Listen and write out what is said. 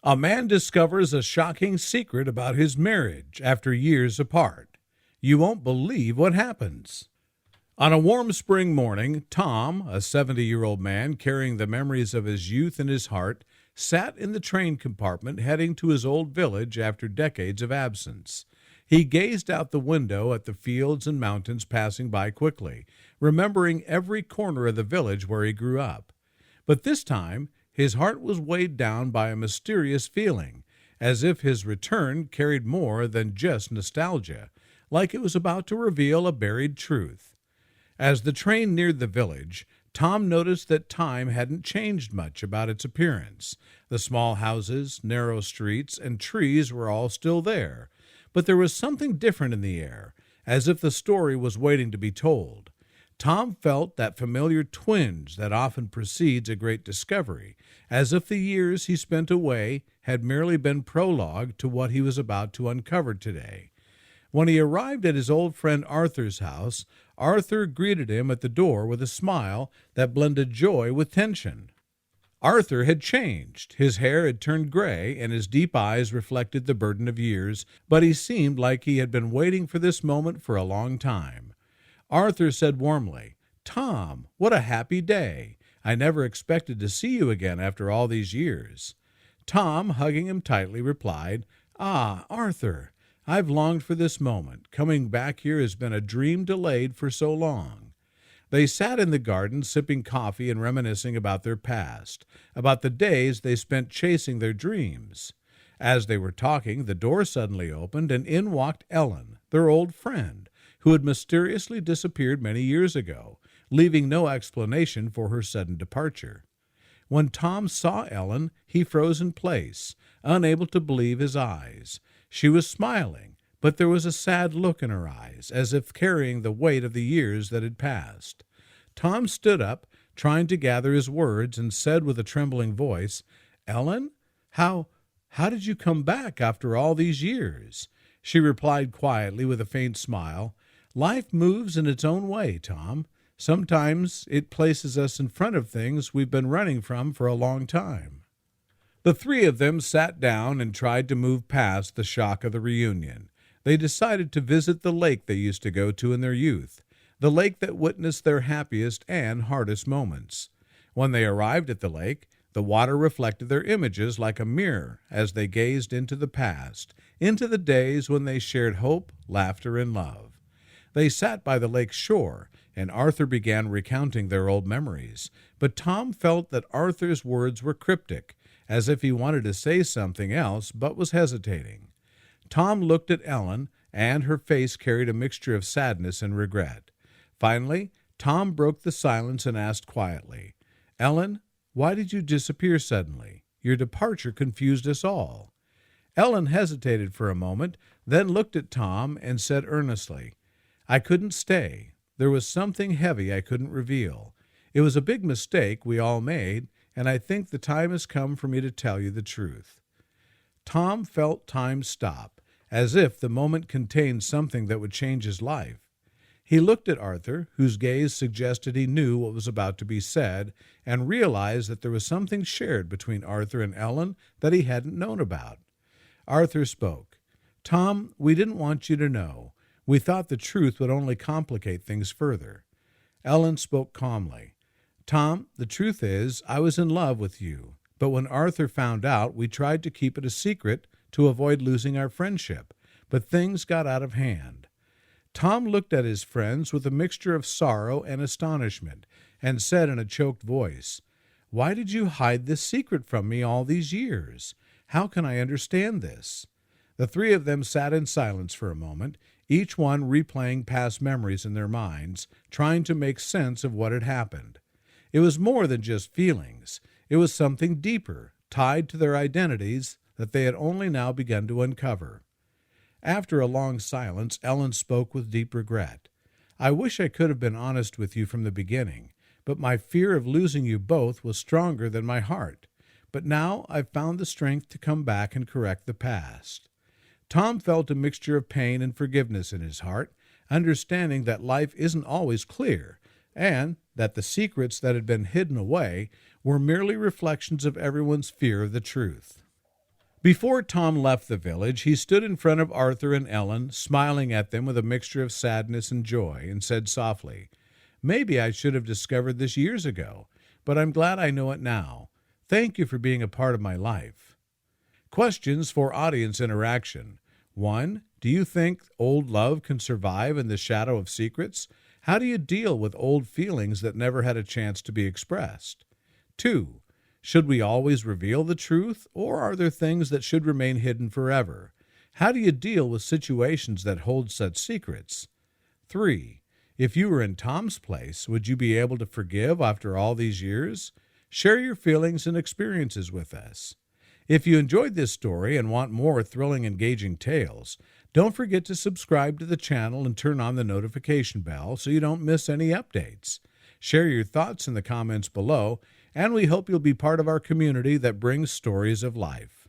A man discovers a shocking secret about his marriage after years apart. You won't believe what happens. On a warm spring morning, Tom, a 70-year-old man carrying the memories of his youth in his heart, sat in the train compartment heading to his old village after decades of absence. He gazed out the window at the fields and mountains passing by quickly, remembering every corner of the village where he grew up. But this time, his heart was weighed down by a mysterious feeling, as if his return carried more than just nostalgia, like it was about to reveal a buried truth. As the train neared the village, Tom noticed that time hadn't changed much about its appearance. The small houses, narrow streets, and trees were all still there, but there was something different in the air, as if the story was waiting to be told. Tom felt that familiar twinge that often precedes a great discovery, as if the years he spent away had merely been prologue to what he was about to uncover today. When he arrived at his old friend Arthur's house, Arthur greeted him at the door with a smile that blended joy with tension. Arthur had changed. His hair had turned gray, and his deep eyes reflected the burden of years, but he seemed like he had been waiting for this moment for a long time. Arthur said warmly, "Tom, what a happy day! I never expected to see you again after all these years." Tom, hugging him tightly, replied, "Ah, Arthur, I've longed for this moment. Coming back here has been a dream delayed for so long." They sat in the garden sipping coffee and reminiscing about their past, about the days they spent chasing their dreams. As they were talking, the door suddenly opened, and in walked Ellen, their old friend, who had mysteriously disappeared many years ago, leaving no explanation for her sudden departure. When Tom saw Ellen, he froze in place, unable to believe his eyes. She was smiling, but there was a sad look in her eyes, as if carrying the weight of the years that had passed. Tom stood up, trying to gather his words, and said with a trembling voice, "Ellen, how did you come back after all these years?" She replied quietly with a faint smile, "Life moves in its own way, Tom. Sometimes it places us in front of things we've been running from for a long time." The three of them sat down and tried to move past the shock of the reunion. They decided to visit the lake they used to go to in their youth, the lake that witnessed their happiest and hardest moments. When they arrived at the lake, the water reflected their images like a mirror as they gazed into the past, into the days when they shared hope, laughter, and love. They sat by the lake's shore, and Arthur began recounting their old memories, but Tom felt that Arthur's words were cryptic, as if he wanted to say something else but was hesitating. Tom looked at Ellen, and her face carried a mixture of sadness and regret. Finally, Tom broke the silence and asked quietly, "Ellen, why did you disappear suddenly? Your departure confused us all." Ellen hesitated for a moment, then looked at Tom and said earnestly, "I couldn't stay. There was something heavy I couldn't reveal. It was a big mistake we all made, and I think the time has come for me to tell you the truth." Tom felt time stop, as if the moment contained something that would change his life. He looked at Arthur, whose gaze suggested he knew what was about to be said, and realized that there was something shared between Arthur and Ellen that he hadn't known about. Arthur spoke. "Tom, we didn't want you to know. We thought the truth would only complicate things further." Ellen spoke calmly. "Tom, the truth is, I was in love with you, but when Arthur found out, we tried to keep it a secret to avoid losing our friendship, but things got out of hand." Tom looked at his friends with a mixture of sorrow and astonishment, and said in a choked voice, "Why did you hide this secret from me all these years? How can I understand this?" The three of them sat in silence for a moment, each one replaying past memories in their minds, trying to make sense of what had happened. It was more than just feelings. It was something deeper, tied to their identities that they had only now begun to uncover. After a long silence, Ellen spoke with deep regret. "I wish I could have been honest with you from the beginning, but my fear of losing you both was stronger than my heart. But now I've found the strength to come back and correct the past." Tom felt a mixture of pain and forgiveness in his heart, understanding that life isn't always clear, and that the secrets that had been hidden away were merely reflections of everyone's fear of the truth. Before Tom left the village, he stood in front of Arthur and Ellen, smiling at them with a mixture of sadness and joy, and said softly, "Maybe I should have discovered this years ago, but I'm glad I know it now. Thank you for being a part of my life." Questions for audience interaction. 1. Do you think old love can survive in the shadow of secrets? How do you deal with old feelings that never had a chance to be expressed? 2. Should we always reveal the truth, or are there things that should remain hidden forever? How do you deal with situations that hold such secrets? 3. If you were in Tom's place, would you be able to forgive after all these years? Share your feelings and experiences with us. If you enjoyed this story and want more thrilling, engaging tales, don't forget to subscribe to the channel and turn on the notification bell so you don't miss any updates. Share your thoughts in the comments below, and we hope you'll be part of our community that brings stories of life.